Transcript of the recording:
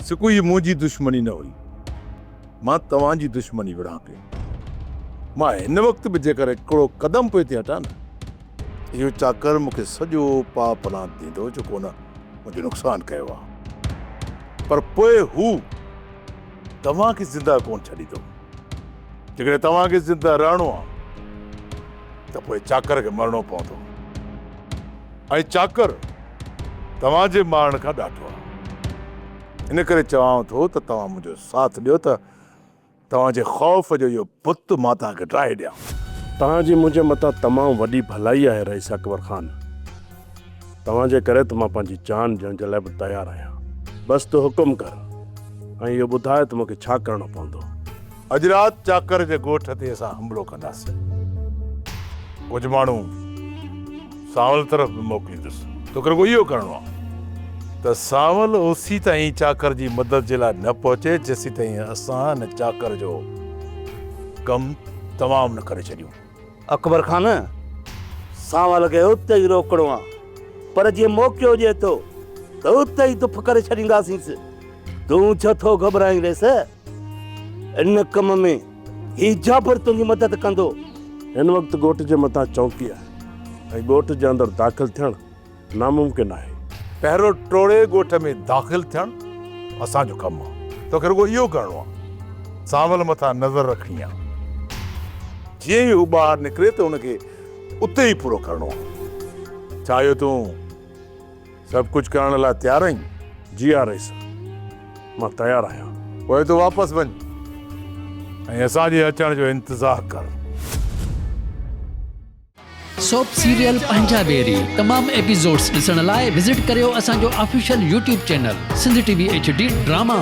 सिकू ये मुंहिंजी दुश्मनी न हुई, मां तव्हांजी दुश्मनी विढ़ां पियो। मां हिन वक़्तु बि जेकर हिकिड़ो क़दम पोइ ते हटां न, इहो चाकर मूंखे सॼो पाप पनाह ॾींदो जेको न मुंहिंजो नुक़सानु कयो आहे। पर पोइ हू तव्हांखे ज़िंदा कोन छॾींदो। जेकॾहिं तव्हांखे ज़िंदा रहणो आहे त पोइ चाकर खे मरणो पवंदो, ऐं चाकर तव्हांजे मारण खां ॾाढो आहे। इन करे चवां थो त तव्हां मुंहिंजो साथ ॾियो त तव्हांजे ख़ौफ़ जो इहो बुत मां तव्हांखे ड्राए ॾियां। तव्हांजी मुंहिंजे मथां तमामु वॾी भलाई आहे रईस अकबर ख़ान। तव्हांजे करे त मां पंहिंजी जान ॾियण जे लाइ बि तयारु आहियां। बसि तूं हुकुम कर ऐं इहो ॿुधाए त मूंखे छा करणो पवंदो। अॼु राति चाकर जे ॻोठ ते असां हमिलो कंदासीं। कुझु माण्हू सावल तरफ़ बि मोकिलींदुसि। तोखे रुॻो इहो करिणो आहे त सावल ओसी ताईं चाकर जी मदद जे लाइ न पहुचे जेसीं ताईं असां हिन चाकर जो कमु तमामु न करे छॾियूं। अकबर ख़ान, सावल खे उते ई रोकणो आहे, पर जीअं मौक़ो हुजे थो त उते ई दुफ करे छॾींदासींसि। तूं छो थो घबराईं रेस? इन कम में ही जाबिर तुंहिंजी मदद कंदो। हिन वक़्तु ॻोठ जे मथां चौकी आहे ऐं ॻोठ जे अंदरि दाख़िल थियणु नामुमकिन आहे। पहिरियों टोड़े ॻोठ में दाख़िल थियणु असांजो कमु आहे। तोखे रुॻो इहो करिणो आहे, सावल मथां नज़र रखणी आहे। जीअं ई हू ॿाहिरि निकिरे त हुनखे उते ई पूरो करिणो आहे। छा इहो तूं सभु कुझु करण लाइ तयारु आहीं? जी हा रईस, मां तयारु आहियां। पोइ तूं वापसि वञ ऐं असांजे अचण जो इंतज़ारु कर। सोप सीरियल पंजाबेरी तमाम एपिसोड्स ॾिसण लाइ विज़िट करियो असांजो official YouTube channel Sindh TV HD drama.